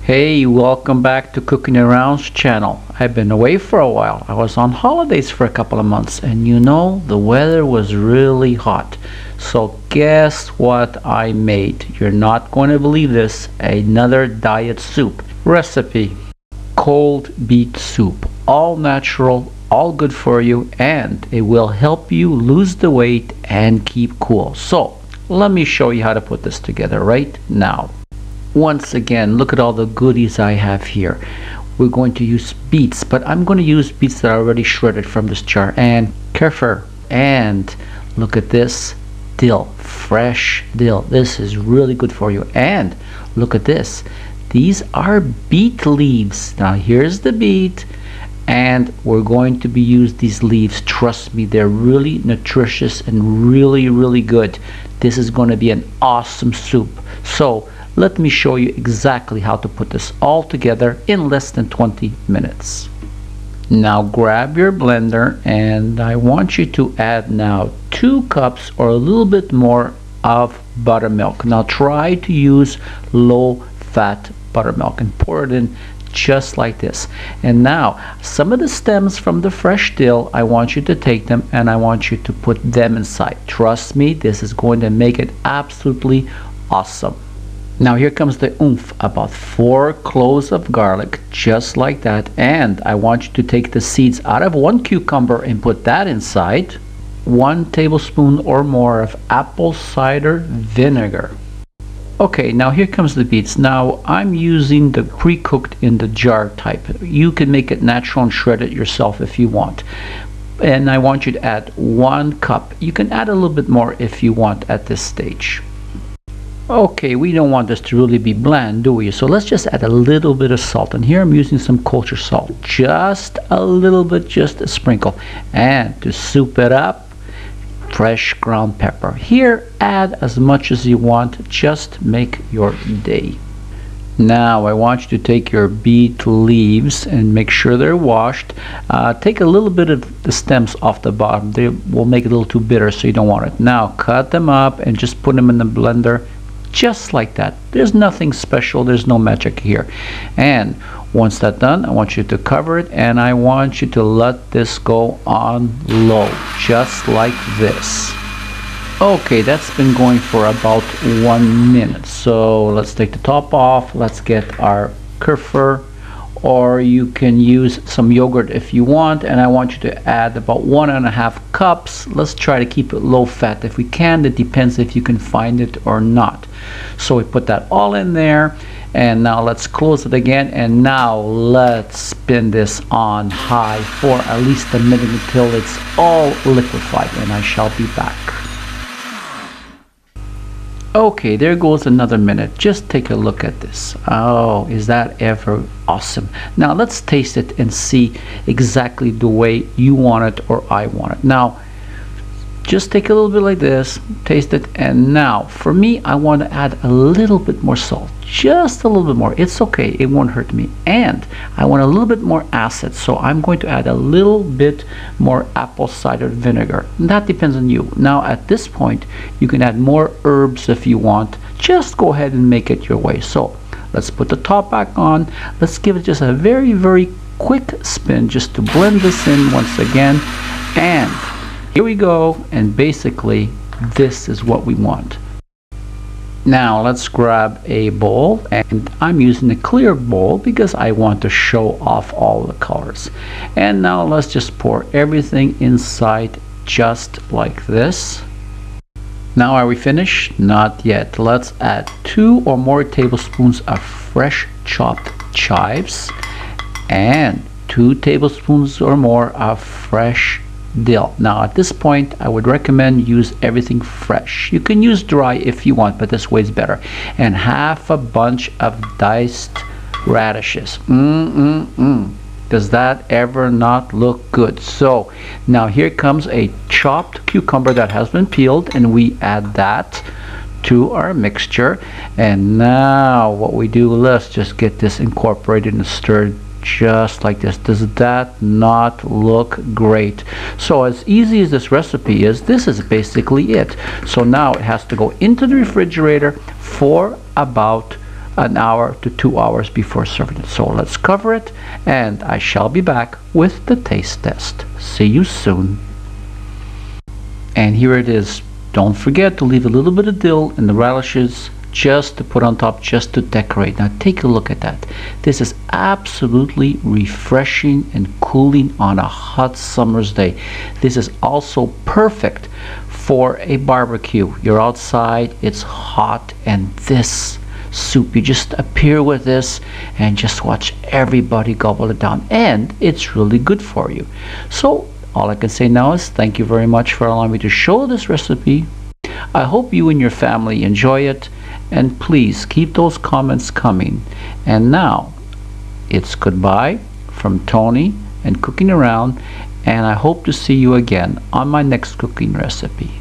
Hey, welcome back to CookingaRound's channel. I've been away for a while. I was on holidays for a couple of months, and you know, the weather was really hot. So guess what I made? You're not going to believe this. Another diet soup recipe. Cold beet soup. All natural, all good for you, and it will help you lose the weight and keep cool. So let me show you how to put this together right now. Once again, look at all the goodies I have here. We're going to use beets, but I'm going to use beets that are already shredded from this jar, and kefir, and look at this, dill, fresh dill. This is really good for you. And look at this, these are beet leaves. Now here's the beet, and we're going to be use these leaves. Trust me, they're really nutritious and really good. This is going to be an awesome soup. So let me show you exactly how to put this all together in less than 20 minutes. Now grab your blender, and I want you to add now 2 cups or a little bit more of buttermilk. Now try to use low-fat buttermilk and pour it in just like this. And now some of the stems from the fresh dill, I want you to take them and I want you to put them inside. Trust me, this is going to make it absolutely awesome. Now here comes the oomph, about 4 cloves of garlic, just like that. And I want you to take the seeds out of 1 cucumber and put that inside. 1 tablespoon or more of apple cider vinegar. Okay, now here comes the beets. Now I'm using the pre-cooked in the jar type. You can make it natural and shred it yourself if you want. And I want you to add 1 cup. You can add a little bit more if you want at this stage. Okay, we don't want this to really be bland, do we? So let's just add a little bit of salt. And here I'm using some kosher salt. Just a little bit, just a sprinkle. And to soup it up, fresh ground pepper. Here, add as much as you want. Just make your day. Now I want you to take your beet leaves and make sure they're washed. Take a little bit of the stems off the bottom. They will make it a little too bitter, so you don't want it. Now cut them up and just put them in the blender. Just like that. There's nothing special, there's no magic here. And once that's done, I want you to cover it, and I want you to let this go on low, just like this. Okay, that's been going for about 1 minute. So let's take the top off. Let's get our kefir, or you can use some yogurt if you want, and I want you to add about 1.5 cups. Let's try to keep it low fat if we can. It depends if you can find it or not. So we put that all in there, and now let's close it again, and now let's spin this on high for at least a minute until it's all liquefied, and I shall be back. Okay, there goes another minute. Just take a look at this. Oh, is that ever awesome? Now let's taste it and see exactly the way you want it or I want it. Now just take a little bit like this, taste it, and now for me, I want to add a little bit more salt, just a little bit more. It's okay, it won't hurt me. And I want a little bit more acid, so I'm going to add a little bit more apple cider vinegar. And that depends on you. Now at this point, you can add more herbs if you want. Just go ahead and make it your way. So let's put the top back on. Let's give it just a very quick spin just to blend this in once again. And here we go, and basically this is what we want. Now let's grab a bowl, and I'm using a clear bowl because I want to show off all the colors. And now let's just pour everything inside just like this. Now are we finished? Not yet. Let's add 2 or more tablespoons of fresh chopped chives and 2 tablespoons or more of fresh dill. Now at this point, I would recommend use everything fresh. You can use dry if you want, but this way is better. And half a bunch of diced radishes. Does that ever not look good? So now here comes a chopped cucumber that has been peeled, and we add that to our mixture. And now what we do, let's just get this incorporated and stirred just like this. Does that not look great? So as easy as this recipe is, this is basically it. So now it has to go into the refrigerator for about an hour to 2 hours before serving it. So let's cover it, and I shall be back with the taste test. See you soon. And here it is. Don't forget to leave a little bit of dill in the relishes just to put on top, just to decorate. Now take a look at that. This is absolutely refreshing and cooling on a hot summer's day. This is also perfect for a barbecue. You're outside, it's hot, and this soup, you just appear with this and just watch everybody gobble it down, and it's really good for you. So all I can say now is thank you very much for allowing me to show this recipe. I hope you and your family enjoy it, and please keep those comments coming. And now it's goodbye from Tony and Cooking Around, and I hope to see you again on my next cooking recipe.